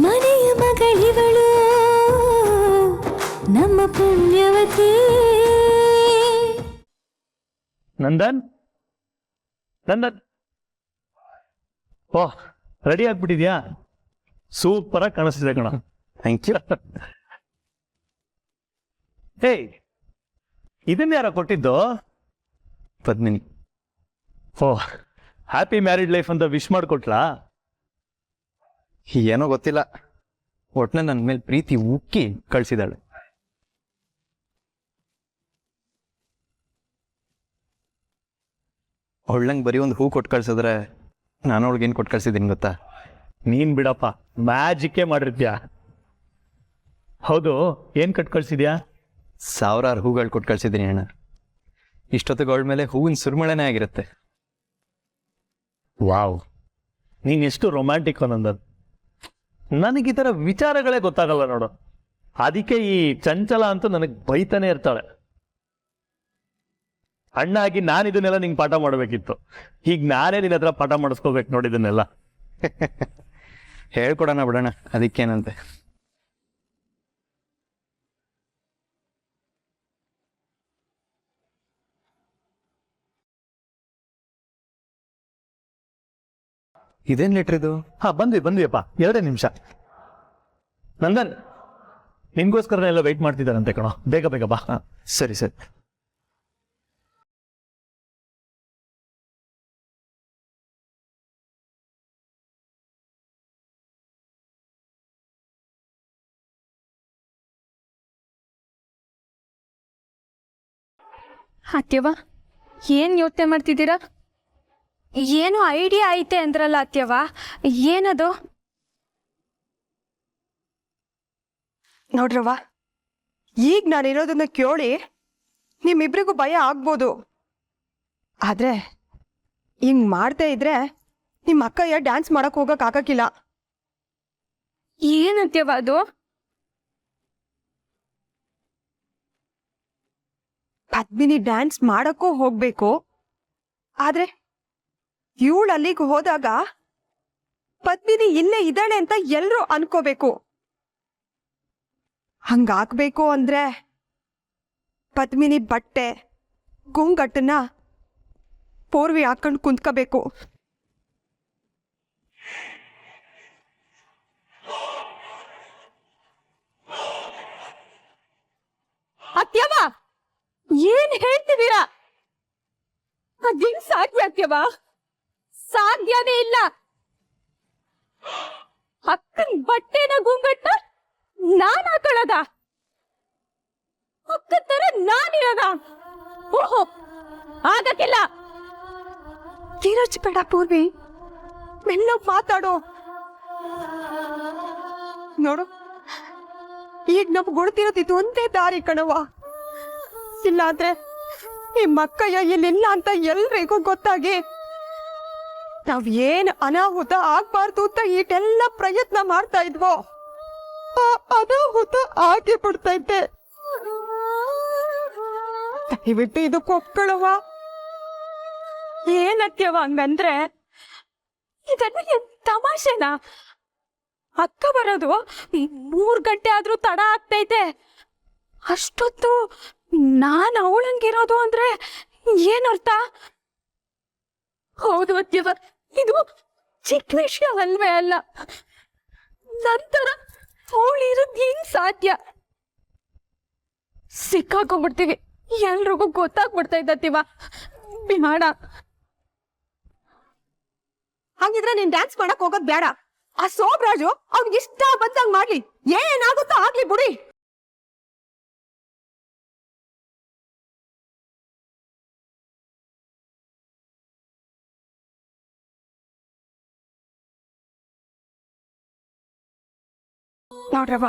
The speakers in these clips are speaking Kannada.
ಮನೆಯ ಮಗಳಿವಳು ನಮ್ಮ ಪುಣ್ಯವತಿ. ನಂದನ್ ನಂದನ್, ಓಹ್ ರೆಡಿ ಆಗ್ಬಿಟ್ಟಿದ್ಯಾ? ಸೂಪರ್ ಆಗಿ ಕಾಣಿಸ್ತಿದೆ ಕಣ. Thank you. ಹೇಯ್, ಇದನ್ನ ಯಾರ ಕೊಟ್ಟಿದ್ದು? Padmini. Oh, happy married life ಅಂತ ವಿಶ್ ಮಾಡಿಕೊಟ್ಲಾ? ಏನೋ ಗೊತ್ತಿಲ್ಲ, ಒಟ್ನ ನನ್ನ ಮೇಲೆ ಪ್ರೀತಿ ಉಕ್ಕಿ ಕಳ್ಸಿದಾಳೆ. ಅವಳಂಗೆ ಬರೀ ಒಂದು ಹೂ ಕೊಟ್ಟು ಕಳ್ಸಿದ್ರೆ ನಾನು ಅವಳಿಗೇನು ಕೊಟ್ಟು ಕಳ್ಸಿದ್ದೀನಿ ಗೊತ್ತಾ? ನೀನ್ ಬಿಡಪ್ಪ, ಮ್ಯಾಜಿಕ್ಕೇ ಮಾಡಿರ್ತ್ಯಾ. ಹೌದು, ಏನ್ ಕಟ್ ಕಳ್ಸಿದ್ಯಾ? ಸಾವಿರಾರು ಹೂಗಳು ಕೊಟ್ಟು ಕಳ್ಸಿದ್ದೀನಿ ಅಣ್ಣ. ಇಷ್ಟೊತ್ತಿಗೆ ಅವಳ ಮೇಲೆ ಹೂವಿನ ಸುರಿಮಳೆನೇ ಆಗಿರುತ್ತೆ. ವಾವ್, ನೀನ್ ಎಷ್ಟು ರೊಮ್ಯಾಂಟಿಕ್ ನಂದನ್. ನನಗೆ ಈ ಥರ ವಿಚಾರಗಳೇ ಗೊತ್ತಾಗಲ್ಲ ನೋಡು. ಅದಕ್ಕೆ ಈ ಚಂಚಲ ಅಂತೂ ನನಗೆ ಬೈತಾನೆ ಇರ್ತಾಳೆ. ಅಣ್ಣ ಆಗಿ ನಾನು ಇದನ್ನೆಲ್ಲ ನಿಂಗೆ ಪಾಠ ಮಾಡಬೇಕಿತ್ತು. ಈಗ ನಾನೇ ನಿನ್ನ ಹತ್ರ ಪಾಠ ಮಾಡಿಸ್ಕೋಬೇಕು ನೋಡಿದನ್ನೆಲ್ಲ. ಹೇಳ್ಕೊಡೋಣ ಬಿಡೋಣ, ಅದಕ್ಕೇನಂತೆ. ಇದೇನ್ ಲೆಟ್ರ್ ಇದು? ಹಾ, ಬಂದ್ವಿಯಪ್ಪ, 2 ನಿಮಿಷ. ನಂದನ್, ನಿನ್ಗೋಸ್ಕರ ಎಲ್ಲ ವೆಯ್ಟ್ ಮಾಡ್ತಿದ್ದಾರಂತೆ ಕಣೋ, ಬೇಗ ಬೇಗ ಬಾ. ಸರಿ ಸರಿ. ಅತ್ಯವ, ಏನ್ ಯೋಚನೆ ಮಾಡ್ತಿದ್ದೀರಾ? ಏನೋ ಐಡಿಯಾ ಐತೆ ಅಂದ್ರಲ್ಲ ಅತ್ಯವ, ಏನದು? ನೋಡ್ರವ್ವ, ಈಗ ನಾನಿರೋದನ್ನ ಕೇಳಿ ನಿಮ್ಮಿಬ್ರಿಗೂ ಭಯ ಆಗ್ಬೋದು. ಆದ್ರೆ ಹಿಂಗ್ ಮಾಡ್ತಾ ಇದ್ರೆ ನಿಮ್ಮ ಅಕ್ಕಯ್ಯ ಡ್ಯಾನ್ಸ್ ಮಾಡಕ್ ಹೋಗಕ್ ಆಗಕ್ಕಿಲ್ಲ. ಏನತ್ಯವ ಅದು? ಪದ್ಮಿನಿ ಡ್ಯಾನ್ಸ್ ಮಾಡಕ್ಕೂ ಹೋಗ್ಬೇಕು. ಆದ್ರೆ ಇವಳು ಅಲ್ಲಿಗೆ ಹೋದಾಗ ಪದ್ಮಿನಿ ಇಲ್ಲೇ ಇದ್ದಾಳೆ ಅಂತ ಎಲ್ರೂ ಅನ್ಕೋಬೇಕು. ಹಂಗಾಗ್ಬೇಕು ಅಂದ್ರೆ ಪದ್ಮಿನಿ ಬಟ್ಟೆ ಗುಂಗಟ್ಟನ್ನ ಪೂರ್ವಿ ಹಾಕೊಂಡು ಕುಂತ್ಕೋಬೇಕು. ಅತ್ಯವ, ಏನ್ ಹೇಳ್ತಿದ್ದೀರಾ? ಅದೇನ್ ಸಾಧ್ಯ ಅತ್ಯವ? ಸಾಧ್ಯನೇ ಇಲ್ಲ. ಅಕ್ಕನ್ ಬಟ್ಟೆನ ಗುಂಗಟ್ಟ ನಾನ್ ಹಾಕೊಳ್ಳದ? ಅಕ್ಕನ ತರ ನಾನಿರದ? ಓಹೋ, ಆಗಕ್ಕಿಲ್ಲ. ಕಿರಚ್ ಬೇಡ ಪೂರ್ವಿ, ಮೆಲ್ಲಗ್ ಮಾತಾಡು. ನೋಡು, ಈಗ ನಮ್ಗೆ ಗುಡ್ತಿರೋದಿದ್ದು ಒಂದೇ ದಾರಿ ಕಣವ. ಇಲ್ಲಾಂದ್ರೆ ನಿಮ್ಮ ಅಕ್ಕಯ್ಯ ಇಲ್ಲಿಲ್ಲ ಅಂತ ಎಲ್ರಿಗೂ ಗೊತ್ತಾಗಿ ನಾವ್ ಏನ್ ಅನಾಹುತ ಆಗ್ಬಾರ್ದು ಅಂತ ಈಟೆಲ್ಲ ಪ್ರಯತ್ನ ಮಾಡ್ತಾ ಇದ್ವೋ ಆ ಅನಾಹುತ ಆಗಿ ಬಿಡ್ತೈತೆ. ದಯವಿಟ್ಟು ಇದಕ್ಕೆ ಒಪ್ಕೊಳ್ಳವ. ಏನತ್ಯವ ಹಂಗಂದ್ರೆ? ಇದೆಲ್ಲ ಏನ್ ತಮಾಷೆನಾ? ಅಕ್ಕ ಬರೋದು 3 ಗಂಟೆ ಆದ್ರೂ ತಡ ಆಗ್ತೈತೆ. ಅಷ್ಟೊತ್ತು ನಾನ್ ಅವಳಂಗಿರೋದು ಅಂದ್ರೆ ಏನರ್ಥ? ಹೌದು ಅತ್ಯವ, ಇದು ಚಿಕ್ಕ ವಿಷಯ ಅಲ್ವೇ ಅಲ್ಲ. ನಂತರ ಅವಳಿರೋದು ಹೆಂಗ್ ಸಾಧ್ಯ? ಸಿಕ್ಕಾಕೊಂಡ್ಬಿಡ್ತೀವಿ, ಎಲ್ರಿಗೂ ಗೊತ್ತಾಗ್ಬಿಡ್ತಾ ಇದ್ದತ್ತೀವ. ಬೇಡ. ಹಂಗಿದ್ರೆ ನೀನ್ ಡ್ಯಾನ್ಸ್ ಮಾಡಕ್ ಹೋಗೋದ್ ಬೇಡ. ಆ ಸೋಬ್ರಾಜು ಅವ್ನಿಗೆ ಇಷ್ಟ ಬಂದಂಗ್ ಮಾಡ್ಲಿ, ಏನಾಗುತ್ತೋ ಆಗ್ಲಿ ಬಿಡಿ. ನೋಡ್ರವ್ವ,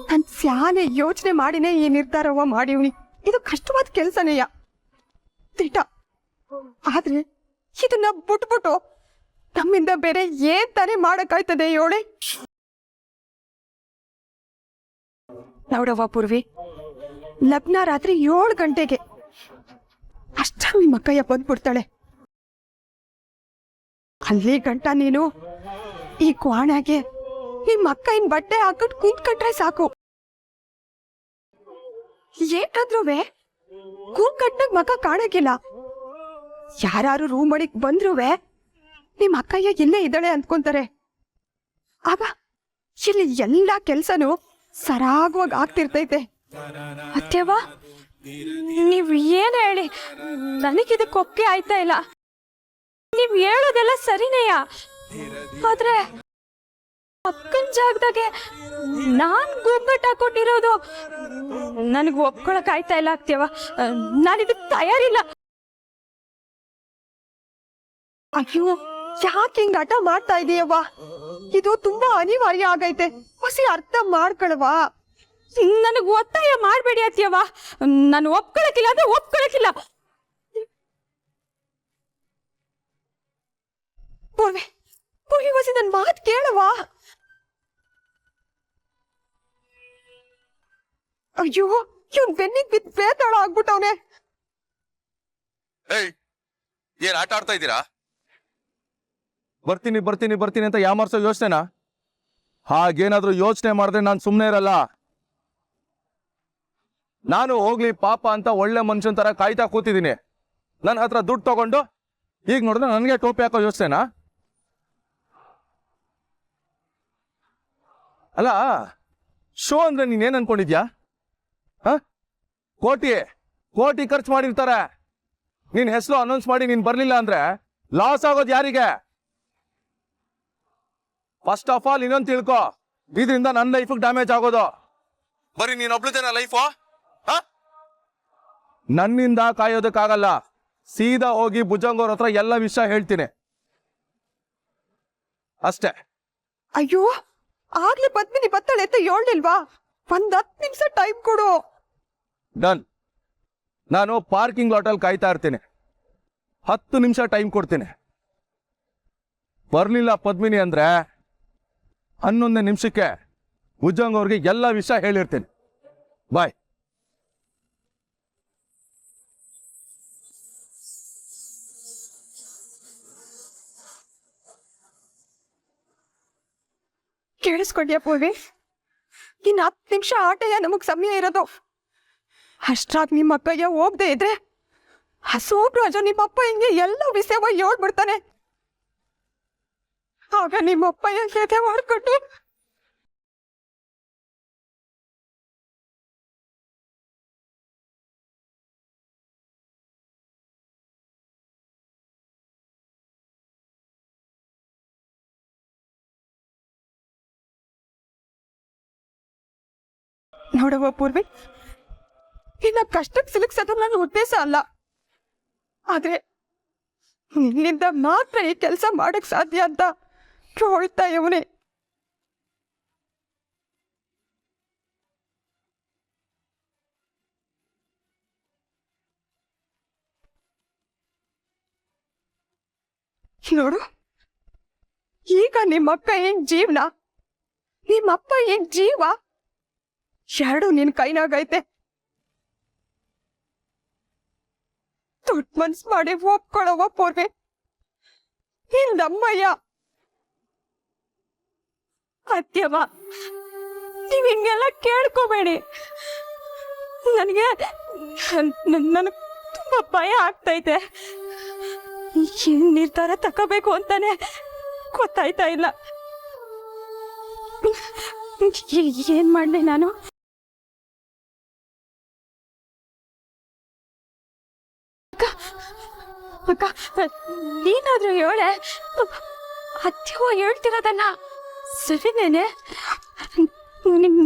ನನ್ ಸ್ಯಾನೆ ಯೋಚನೆ ಮಾಡಿನೇ ಈ ನಿರ್ಧಾರವ ಮಾಡಿವ್ನಿ. ಇದು ಕಷ್ಟವಾದ ಕೆಲ್ಸನೇಯ ತಿಟ. ಆದ್ರೆ ಇದನ್ನ ಬಿಟ್ಬಿಟ್ಟು ನಮ್ಮಿಂದ ಬೇರೆ ಏನ್ ತಾನೇ ಮಾಡಕ್ಕಾಯ್ತದೆ ಹೇಳಿ? ನೋಡವ್ವ ಪೂರ್ವಿ, ಲಗ್ನ ರಾತ್ರಿ 7 ಗಂಟೆಗೆ ಅಷ್ಟಾಗಿ ನಿಮ್ಮ ಅಕ್ಕಯ್ಯ ಬಂದ್ಬಿಡ್ತಾಳೆ. ಅಲ್ಲಿ ಗಂಟ ನೀನು ಈ ಕ್ವಾಣಾಗೆ ನಿಮ್ಮ ಅಕ್ಕ ಇನ್ ಬಟ್ಟೆ ಹಾಕಿಟ್ಟು ಕೂತ್ಕಟ್ರೆ ಸಾಕು. ಏನಾದ್ರೂ ಕೂತ್ಕಟ್ಟಾಗ ಮಕ್ಕ ಕಾಣಕ್ಕಿಲ್ಲ. ಯಾರು ರೂಮ್ ಒಳಗ್ ಬಂದ್ರೂ ನಿಮ್ಮ ಅಕ್ಕಯ್ಯ ಇಲ್ಲೇ ಇದ್ದಾಳೆ ಅಂದ್ಕೊಂತಾರೆ. ಆಗ ಇಲ್ಲಿ ಎಲ್ಲ ಕೆಲ್ಸನೂ ಸರಾಗವಾಗಿ ಆಗ್ತಿರ್ತೈತೆ. ಅತ್ಯವ ನೀವ್ ಏನ್ ಹೇಳಿ ನನಗಿದಕ್ಕೆ ಒಪ್ಪಿಗೆ ಆಯ್ತಾ ಇಲ್ಲ. ನೀವ್ ಹೇಳೋದೆಲ್ಲ ಸರಿನೇಯ, ಆದ್ರೆ ಅಕ್ಕನ ಜಾಗದಾಗೆ ನಾನ್ ಗುಂಗಟ್ ಹಾಕೊಟ್ಟಿರೋದು ನನಗೆ ಒಪ್ಕೊಳಕ್ ಆಯ್ತಾ ಇಲ್ಲ ಅತ್ಯವ. ನಾನಿದಕ್ಕೆ ತಯಾರಿಲ್ಲ. ಅಯ್ಯೋ, ಯಾಕೆ ಹಿಂಗ್ ಹಠ ಮಾಡ್ತಾ ಇದೀಯವ್ವ? ಇದು ತುಂಬಾ ಅನಿವಾರ್ಯ ಆಗೈತೆ. ಹೊಸಿ ಅರ್ಥ ಮಾಡ್ಕೊಳವಾ. ನನಗ್ ಒತ್ತಾಯ ಮಾಡ್ಬೇಡಿ ಅತ್ಯವ. ನಾನು ಒಪ್ಕೊಳಕಿಲ್ಲ ಅಂದ್ರೆ ಒಪ್ಕೊಳಕಿಲ್ಲ. ಪೂರ್ವಿ, ಹೊಸಿ ನನ್ ಮಾತ್ ಕೇಳವಾ. ಅಯ್ಯೋ, ಇವ್ನ್ ಬೆನ್ನಿಗ್ ಬಿದ್ದು ಬೇತಾಳ ಆಗ್ಬಿಟ್ಟವ್ನೆ. ಏಯ್, ಏನ್ ಆಟ ಆಡ್ತಾ ಇದ್ದೀರಾ? ಬರ್ತೀನಿ ಬರ್ತೀನಿ ಬರ್ತೀನಿ ಅಂತ ಯಾಮಾರ್ಸೋ ಯೋಚನೆನಾ? ಹಾಗೇನಾದ್ರೂ ಯೋಚನೆ ಮಾಡಿದ್ರೆ ನಾನು ಸುಮ್ಮನೆ ಇರಲ್ಲ. ನಾನು ಹೋಗ್ಲಿ ಪಾಪ ಅಂತ ಒಳ್ಳೆ ಮನುಷ್ಯನ ತರ ಕಾಯ್ತಾ ಕೂತಿದ್ದೀನಿ. ನನ್ನ ಹತ್ರ ದುಡ್ಡು ತಗೊಂಡು ಈಗ ನೋಡಿದ್ರೆ ನನಗೆ ಟೋಪಿ ಹಾಕೋ ಯೋಚನೆನಾ? ಅಲ್ಲ, ಶೋ ಅಂದ್ರೆ ನೀನೇನ್ ಅನ್ಕೊಂಡಿದ್ಯಾ? ಕೋಟಿ ಕೋಟಿ ಖರ್ಚು ಮಾಡಿರ್ತಾರೆ. ನಿನ್ ಹೆಸರು ಅನೌನ್ಸ್ ಮಾಡಿ ನೀನ್ ಬರ್ಲಿಲ್ಲ ಅಂದ್ರೆ ಲಾಸ್ ಆಗೋದು ಯಾರಿಗೆ? ಫಸ್ಟ್ ಆಫ್ ಆಲ್ ಇನ್ನೊಂದು ತಿಳ್ಕೊ, ಇದರಿಂದ ನನ್ನ ಲೈಫಿಗೆ ಡ್ಯಾಮೇಜ್ ಆಗೋದು. ಬರೀ ನೀನ್ ಒಬ್ಳದೇನ ಲೈಫು? ನನ್ನಿಂದ ಕಾಯೋದಕ್ಕಾಗಲ್ಲ. ಸೀದಾ ಹೋಗಿ ಭುಜಂಗವ್ರ ಹತ್ರ ಎಲ್ಲ ವಿಷಯ ಹೇಳ್ತೀನಿ ಅಷ್ಟೇ. ಅಯ್ಯೋ, ಆಗ್ಲೇ ಪದ್ಮಿನಿ ಬತ್ತಾಳೆ ಅಂತ ಹೇಳ್ಲಿಲ್ವಾ? 10 ನಿಮಿಷ ಟೈಮ್ ಕೊಡು. ಡನ್. ನಾನು ಪಾರ್ಕಿಂಗ್ ಲಾಟಲ್ಲಿ ಕಾಯ್ತಾ ಇರ್ತೀನಿ. 10 ನಿಮಿಷ ಟೈಮ್ ಕೊಡ್ತೀನಿ. ಬರ್ಲಿಲ್ಲ ಪದ್ಮಿನಿ ಅಂದ್ರೆ 11ನೇ ನಿಮಿಷಕ್ಕೆ ಭುಜಂಗವ್ರಿಗೆ ಎಲ್ಲ ವಿಷಯ ಹೇಳಿರ್ತೀನಿ. ಬಾಯ್. ಕೇಳಿಸ್ಕೊಂಡ್ಯಾ ಪೂರ್ವಿ? ಇನ್ 10 ನಿಮಿಷ ಆಟಯ್ಯ ನಮಗ್ ಸಮಯ ಇರೋದು. ಅಷ್ಟ್ರಾಗ್ ನಿಮ್ಮ ಅಕ್ಕಯ್ಯ ಹೋಗ್ದೆ ಇದ್ರೆ ಹಸೋಬ್ರಾಜು ನಿಮ್ಮಪ್ಪ ಹಿಂಗೆ ಎಲ್ಲ ವಿಷಯವ ಹೇಳ್ಬಿಡ್ತಾನೆ. ಆಗ ನಿಮ್ಮಪ್ಪಯ್ಯ ಎದೆ ಮಾಡ್ಕೊಂಡು ನೋಡವ್ವ ಪೂರ್ವಿ, ಇನ್ನ ಕಷ್ಟಕ್ಕೆ ಸಿಲುಕ್ಸೋದು ನನ್ನ ಉದ್ದೇಶ ಅಲ್ಲ. ಆದ್ರೆ ನಿನ್ನಿಂದ ಮಾತ್ರ ಈ ಕೆಲಸ ಮಾಡಕ್ ಸಾಧ್ಯ ಅಂತ ಕೇಳ್ತಾ ಇವನೇ. ನೋಡು, ಈಗ ನಿಮ್ಮಕ್ಕ ಹೆಂಗ್ ಜೀವನ, ನಿಮ್ಮಪ್ಪ ಹೆಂಗ್ ಜೀವ, ಎರಡು ನಿನ್ ಕೈನಾಗೈತೆ. ದೊಡ್ಡ ಮನ್ಸ್ ಮಾಡಿ ಒಪ್ಕೊಳ್ಳವ ಪೂರ್ವಿ. ನಮ್ಮಯ್ಯ ಅತ್ಯವ, ನೀವ್ ಹಿಂಗೆಲ್ಲ ಕೇಳ್ಕೋಬೇಡಿ. ನನಗೆ ತುಂಬಾ ಭಯ ಆಗ್ತೈತೆ. ಏನ್ ನಿರ್ಧಾರ ತಗೋಬೇಕು ಅಂತಾನೆ ಗೊತ್ತಾಯ್ತಾ ಇಲ್ಲ. ಏನ್ ಮಾಡ್ಲಿ ನಾನು? ಅಕ್ಕ, ನೀನಾದ್ರೂ ಹೇಳೆ. ಅತ್ಯವ ಹೇಳ್ತಿರೋದಲ್ಲ ಸರಿನೇನೆ?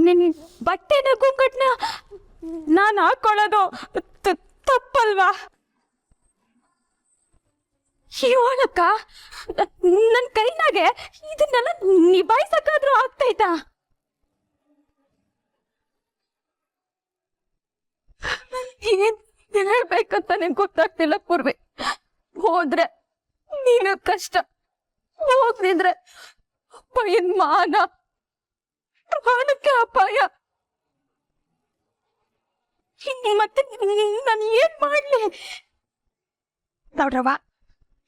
ನಿನ್ ಬಟ್ಟೆನ ಗುಂಗಟ್ನ ನಾನು ಹಾಕೊಳ್ಳೋದು ತಪ್ಪಲ್ವಾ? ಹೇಳಕ್ಕ, ನನ್ ಕೈನಾಗೆ ಇದನ್ನೆಲ್ಲ ನಿಭಾಯಿಸಕ್ಕಾದ್ರೂ ಆಗ್ತೈತಾ? ಏನ್ ಹೇಳ್ಬೇಕಂತ ನಂಗೆ ಗೊತ್ತಾಗ್ತಿಲ್ಲ ಪೂರ್ವಿ. ಹೋದ್ರೆ ನೀನು ಕಷ್ಟ, ಹೋಗ್ತಿದ್ರೆ ಅಪ್ಪಯ್ಯನ್ ಮಾನ, ಪ್ರಾಣಕ್ಕೆ ಅಪಾಯ. ಮತ್ತೆ ನಾನು ಏನ್ ಮಾಡ್ಲಿ? ನೋಡ್ರವ್ವ,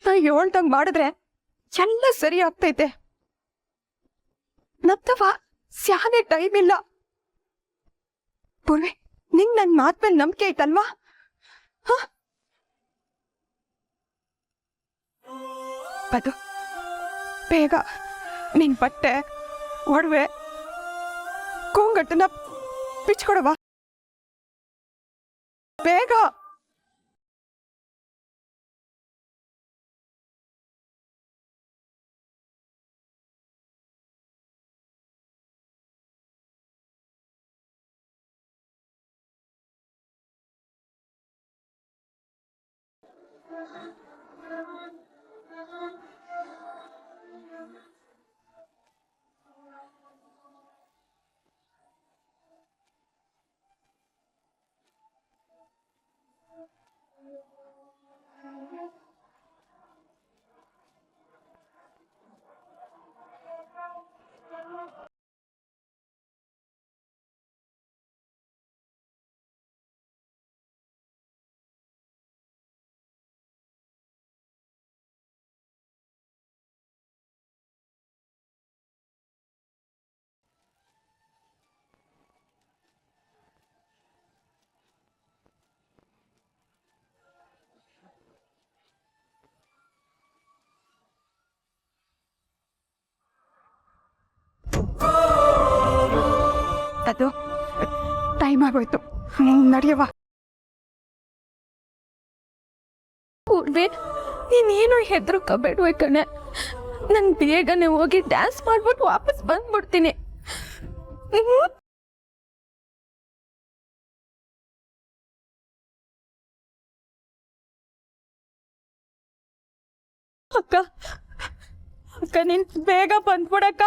ನಾ ಹೇಳ್ದಂಗ್ ಮಾಡಿದ್ರೆ ಎಲ್ಲ ಸರಿ ಆಗ್ತೈತೆ. ನತ್ತ ಅಥವಾ ಸ್ಯಾನೆ ಟೈಮ್ ಇಲ್ಲ. ಪೂರ್ವಿ, ನಿಂಗ್ ನನ್ ಮಾತ್ ಮೇಲೆ ನಂಬಿಕೆ ಐತಲ್ವಾ? ಅದು ಬೇಗ ನಿನ್ ಬಟ್ಟೆ ಒಡವೆ ಕೊಂಗಟ್ಟನ ಬಿಚ್ಕೊಡವ ಬೇಗ. ಅದು ಟೈಮ್ ಆಗೋಯ್ತು, ನಡೆಯವಾ. ಪೂರ್ವಿ, ನೀನೇನು ಹೆದರ್ಕೋಬೇಡ್ವೆ ಕಣೆ. ನಾನು ಬೇಗನೆ ಹೋಗಿ ಡ್ಯಾನ್ಸ್ ಮಾಡ್ಬಿಟ್ಟು ವಾಪಸ್ ಬಂದ್ಬಿಡ್ತೀನಿ. ಅಕ್ಕ ಅಕ್ಕ, ನೀನ್ ಬೇಗ ಬಂದ್ಬಿಡಕ್ಕ.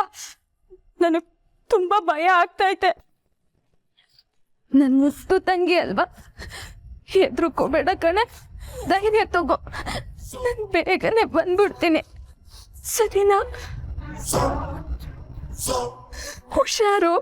ನನಗೆ ತುಂಬಾ ಭಯ ಆಗ್ತೈತೆ. ನನ್ ಮುಸ್ತು ತಂಗಿ ಅಲ್ವಾ, ಹೆದ್ರುಕೋಬೇಡ ಕಣೆ, ಧೈರ್ಯ ತಗೋ. ನಾನು ಬೇಗನೆ ಬಂದ್ಬಿಡ್ತೀನಿ, ಸರಿನಾ? ಹುಷಾರು.